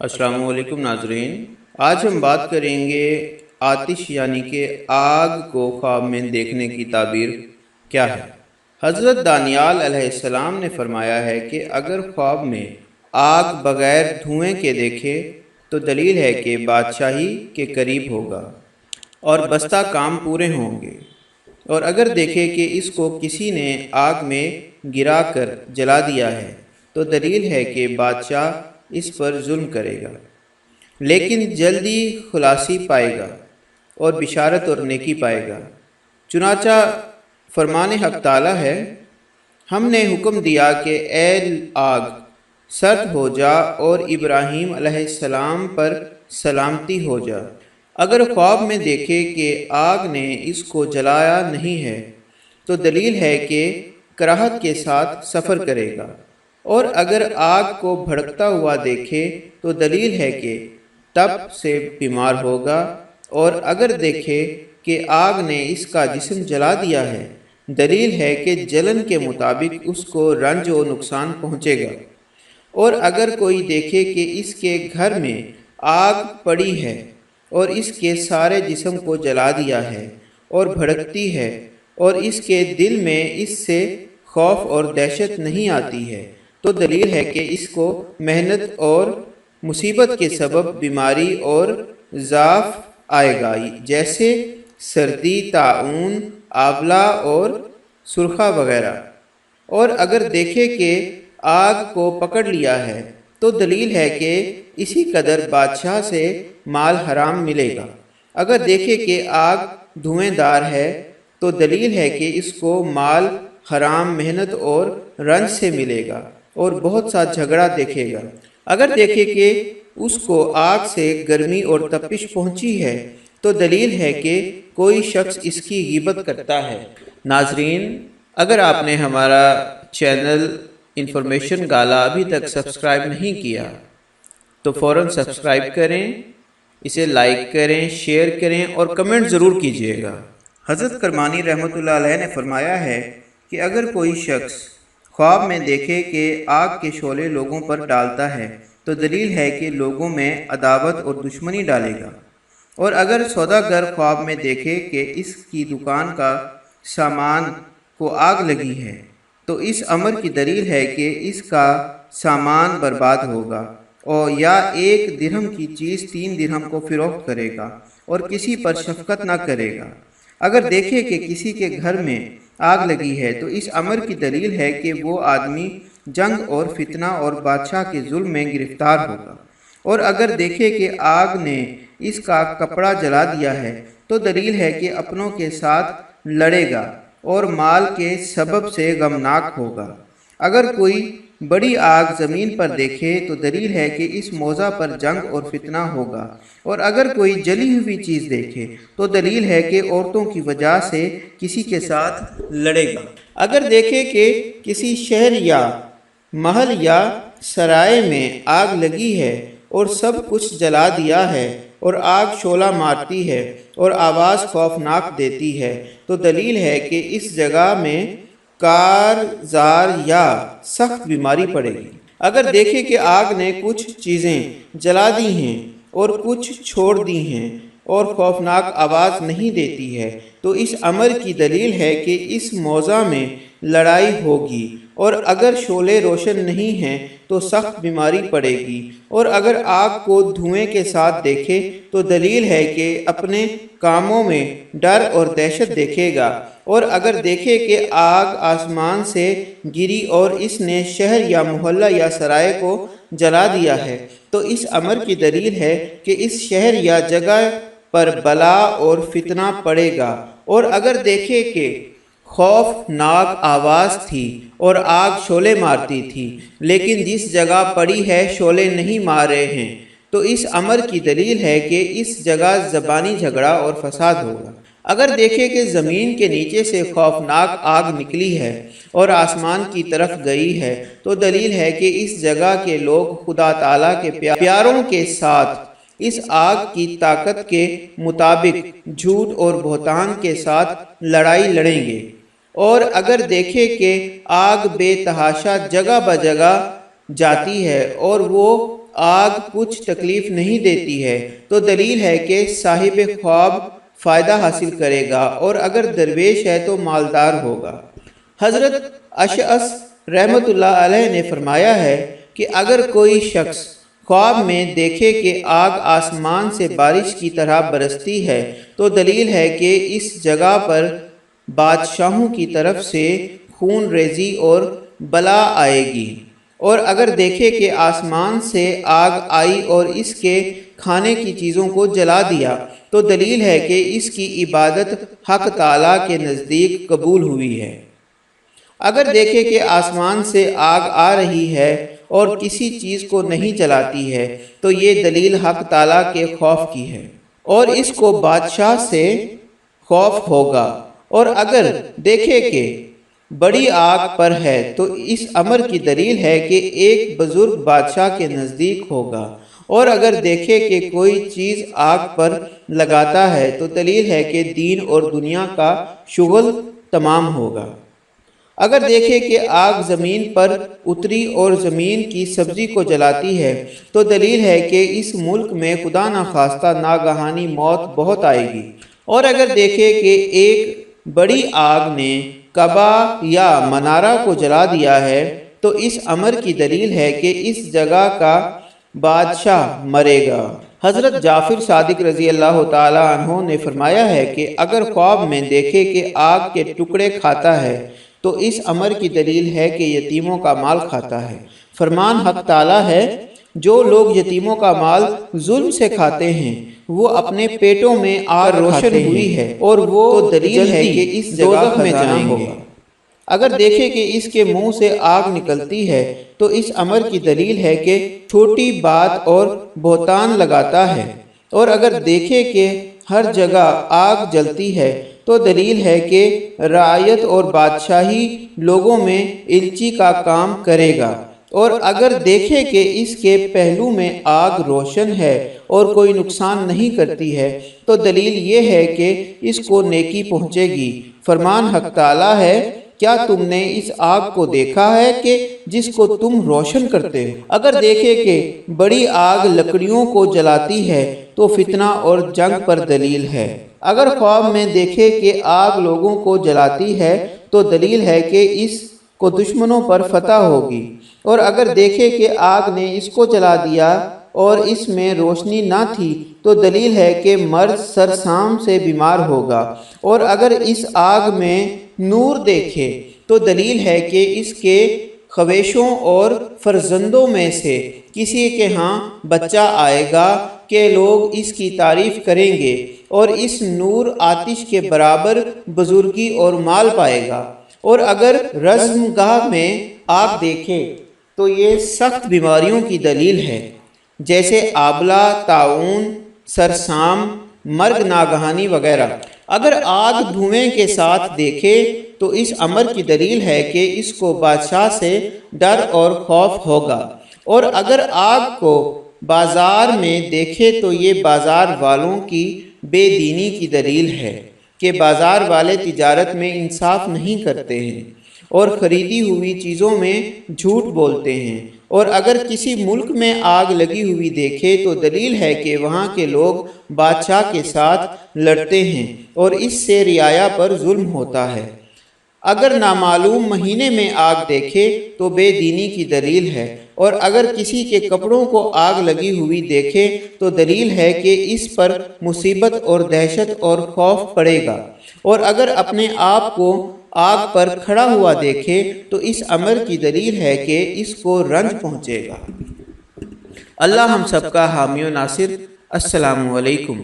السلام علیکم ناظرین، آج ہم بات کریں گے آتش یعنی کہ آگ کو خواب میں دیکھنے کی تعبیر کیا ہے۔ حضرت دانیال علیہ السلام نے فرمایا ہے کہ اگر خواب میں آگ بغیر دھوئیں کے دیکھے تو دلیل ہے کہ بادشاہی کے قریب ہوگا اور بستہ کام پورے ہوں گے، اور اگر دیکھے کہ اس کو کسی نے آگ میں گرا کر جلا دیا ہے تو دلیل ہے کہ بادشاہ اس پر ظلم کرے گا لیکن جلدی خلاصی پائے گا اور بشارت اور نیکی پائے گا۔ چنانچہ فرمان حق تعالی ہے، ہم نے حکم دیا کہ اے آگ سرد ہو جا اور ابراہیم علیہ السلام پر سلامتی ہو جا۔ اگر خواب میں دیکھے کہ آگ نے اس کو جلایا نہیں ہے تو دلیل ہے کہ کراہت کے ساتھ سفر کرے گا، اور اگر آگ کو بھڑکتا ہوا دیکھے تو دلیل ہے کہ تپ سے بیمار ہوگا، اور اگر دیکھے کہ آگ نے اس کا جسم جلا دیا ہے دلیل ہے کہ جلن کے مطابق اس کو رنج و نقصان پہنچے گا، اور اگر کوئی دیکھے کہ اس کے گھر میں آگ پڑی ہے اور اس کے سارے جسم کو جلا دیا ہے اور بھڑکتی ہے، اور اس کے دل میں اس سے خوف اور دہشت نہیں آتی ہے تو دلیل ہے کہ اس کو محنت اور مصیبت کے سبب بیماری اور ضعف آئے گا، جیسے سردی، طاعون، آبلہ اور سرخا وغیرہ۔ اور اگر دیکھے کہ آگ کو پکڑ لیا ہے تو دلیل ہے کہ اسی قدر بادشاہ سے مال حرام ملے گا۔ اگر دیکھے کہ آگ دھویں دار ہے تو دلیل ہے کہ اس کو مال حرام، محنت اور رنج سے ملے گا اور بہت سا جھگڑا دیکھے گا۔ اگر دیکھے کہ اس کو آگ سے گرمی اور تپش پہنچی ہے تو دلیل ہے کہ کوئی شخص اس کی غیبت کرتا ہے۔ ناظرین، اگر آپ نے ہمارا چینل انفارمیشن گالا ابھی تک سبسکرائب نہیں کیا تو فوراً سبسکرائب کریں، اسے لائک کریں، شیئر کریں اور کمنٹ ضرور کیجیے گا۔ حضرت کرمانی رحمۃ اللہ علیہ نے فرمایا ہے کہ اگر کوئی شخص خواب میں دیکھے کہ آگ کے شعلے لوگوں پر ڈالتا ہے تو دلیل ہے کہ لوگوں میں عداوت اور دشمنی ڈالے گا، اور اگر سوداگر خواب میں دیکھے کہ اس کی دکان کا سامان کو آگ لگی ہے تو اس امر کی دلیل ہے کہ اس کا سامان برباد ہوگا، اور یا 1 درہم کی چیز 3 درہم کو فروخت کرے گا اور کسی پر شفقت نہ کرے گا۔ اگر دیکھے کہ کسی کے گھر میں آگ لگی ہے تو اس امر کی دلیل ہے کہ وہ آدمی جنگ اور فتنہ اور بادشاہ کے ظلم میں گرفتار ہوگا، اور اگر دیکھے کہ آگ نے اس کا کپڑا جلا دیا ہے تو دلیل ہے کہ اپنوں کے ساتھ لڑے گا اور مال کے سبب سے غمناک ہوگا۔ اگر کوئی بڑی آگ زمین پر دیکھے تو دلیل ہے کہ اس موضع پر جنگ اور فتنہ ہوگا، اور اگر کوئی جلی ہوئی چیز دیکھے تو دلیل ہے کہ عورتوں کی وجہ سے کسی کے ساتھ لڑے گا۔ اگر دیکھے کہ کسی شہر یا محل یا سرائے میں آگ لگی ہے اور سب کچھ جلا دیا ہے اور آگ شعلہ مارتی ہے اور آواز خوفناک دیتی ہے تو دلیل ہے کہ اس جگہ میں کارزار یا سخت بیماری پڑے گی۔ اگر دیکھے کہ آگ نے کچھ چیزیں جلا دی ہیں اور کچھ چھوڑ دی ہیں اور خوفناک آواز نہیں دیتی ہے تو اس امر کی دلیل ہے کہ اس موضع میں لڑائی ہوگی، اور اگر شعلے روشن نہیں ہیں تو سخت بیماری پڑے گی، اور اگر آگ کو دھوئیں کے ساتھ دیکھے تو دلیل ہے کہ اپنے کاموں میں ڈر اور دہشت دیکھے گا، اور اگر دیکھے کہ آگ آسمان سے گری اور اس نے شہر یا محلہ یا سرائے کو جلا دیا ہے تو اس امر کی دلیل ہے کہ اس شہر یا جگہ پر بلا اور فتنہ پڑے گا، اور اگر دیکھے کہ خوفناک آواز تھی اور آگ شعلے مارتی تھی لیکن جس جگہ پڑی ہے شعلے نہیں مار رہے ہیں تو اس امر کی دلیل ہے کہ اس جگہ زبانی جھگڑا اور فساد ہوگا۔ اگر دیکھے کہ زمین کے نیچے سے خوفناک آگ نکلی ہے اور آسمان کی طرف گئی ہے تو دلیل ہے کہ اس جگہ کے لوگ خدا تعالیٰ کے پیاروں کے ساتھ اس آگ کی طاقت کے مطابق جھوٹ اور بہتان کے ساتھ لڑائی لڑیں گے، اور اگر دیکھے کہ آگ بے تحاشا جگہ بجگہ جاتی ہے اور وہ آگ کچھ تکلیف نہیں دیتی ہے تو دلیل ہے کہ صاحب خواب فائدہ حاصل کرے گا، اور اگر درویش ہے تو مالدار ہوگا۔ حضرت اشعث رحمۃ اللہ علیہ نے فرمایا ہے کہ اگر کوئی شخص خواب میں دیکھے کہ آگ آسمان سے بارش کی طرح برستی ہے تو دلیل ہے کہ اس جگہ پر بادشاہوں کی طرف سے خون ریزی اور بلا آئے گی، اور اگر دیکھے کہ آسمان سے آگ آئی اور اس کے کھانے کی چیزوں کو جلا دیا تو دلیل ہے کہ اس کی عبادت حق تعالیٰ کے نزدیک قبول ہوئی ہے۔ اگر دیکھے کہ آسمان سے آگ آ رہی ہے اور کسی چیز کو نہیں جلاتی ہے تو یہ دلیل حق تعالیٰ کے خوف کی ہے، اور اس کو بادشاہ سے خوف ہوگا۔ اور اگر دیکھے کہ بڑی آگ پر ہے تو اس امر کی دلیل ہے کہ ایک بزرگ بادشاہ کے نزدیک ہوگا، اور اگر دیکھے کہ کوئی چیز آگ پر لگاتا ہے تو دلیل ہے کہ دین اور دنیا کا شغل تمام ہوگا۔ اگر دیکھے کہ آگ زمین پر اتری اور زمین کی سبزی کو جلاتی ہے تو دلیل ہے کہ اس ملک میں خدا نخواستہ ناگہانی موت بہت آئے گی، اور اگر دیکھے کہ ایک بڑی آگ نے کعبہ یا منارہ کو جلا دیا ہے تو اس امر کی دلیل ہے کہ اس جگہ کا بادشاہ مرے گا۔ حضرت جعفر صادق رضی اللہ تعالی عنہ نے فرمایا ہے کہ اگر خواب میں دیکھے کہ آگ کے ٹکڑے کھاتا ہے تو اس امر کی دلیل ہے کہ یتیموں کا مال کھاتا ہے۔ فرمان حق تعالیٰ ہے، جو لوگ یتیموں کا مال ظلم سے کھاتے ہیں وہ اپنے پیٹوں میں آگ روشن ہوئی ہے، اور وہ تو دلیل ہے کہ اس دوزخ میں جائیں گے۔ اگر دیکھے کہ اس کے منہ سے آگ نکلتی ہے تو اس امر کی دلیل ہے کہ چھوٹی بات اور بہتان لگاتا ہے، اور اگر دیکھے کہ ہر جگہ آگ جلتی ہے تو دلیل ہے کہ رعیت اور بادشاہی لوگوں میں الچی کا کام کرے گا، اور اگر دیکھے کہ اس کے پہلو میں آگ روشن ہے اور کوئی نقصان نہیں کرتی ہے تو دلیل یہ ہے کہ اس کو نیکی پہنچے گی۔ فرمان حق تعالیٰ ہے، کیا تم نے اس آگ کو دیکھا ہے کہ جس کو تم روشن کرتے ہو؟ اگر دیکھے کہ بڑی آگ لکڑیوں کو جلاتی ہے تو فتنہ اور جنگ پر دلیل ہے۔ اگر خواب میں دیکھے کہ آگ لوگوں کو جلاتی ہے تو دلیل ہے کہ اس کو دشمنوں پر فتح ہوگی، اور اگر دیکھے کہ آگ نے اس کو جلا دیا اور اس میں روشنی نہ تھی تو دلیل ہے کہ مرد سرسام سے بیمار ہوگا، اور اگر اس آگ میں نور دیکھے تو دلیل ہے کہ اس کے خویشوں اور فرزندوں میں سے کسی کے ہاں بچہ آئے گا کہ لوگ اس کی تعریف کریں گے، اور اس نور آتش کے برابر بزرگی اور مال پائے گا۔ اور اگر رزمگاہ میں آگ دیکھے تو یہ سخت بیماریوں کی دلیل ہے، جیسے آبلہ، طاعون، سرسام، مرگ ناگہانی وغیرہ۔ اگر آگ دھوئیں کے ساتھ دیکھے تو اس امر کی دلیل ہے کہ اس کو بادشاہ سے ڈر اور خوف ہوگا، اور اگر آگ کو بازار میں دیکھے تو یہ بازار والوں کی بے دینی کی دلیل ہے کہ بازار والے تجارت میں انصاف نہیں کرتے ہیں اور خریدی ہوئی چیزوں میں جھوٹ بولتے ہیں۔ اور اگر کسی ملک میں آگ لگی ہوئی دیکھے تو دلیل ہے کہ وہاں کے لوگ بادشاہ کے ساتھ لڑتے ہیں اور اس سے رعایا پر ظلم ہوتا ہے۔ اگر نامعلوم مہینے میں آگ دیکھے تو بے دینی کی دلیل ہے، اور اگر کسی کے کپڑوں کو آگ لگی ہوئی دیکھے تو دلیل ہے کہ اس پر مصیبت اور دہشت اور خوف پڑے گا، اور اگر اپنے آپ کو آگ پر کھڑا ہوا دیکھے تو اس امر کی دلیل ہے کہ اس کو رنج پہنچے گا۔ اللہ ہم سب کا حامی و ناصر۔ السلام علیکم۔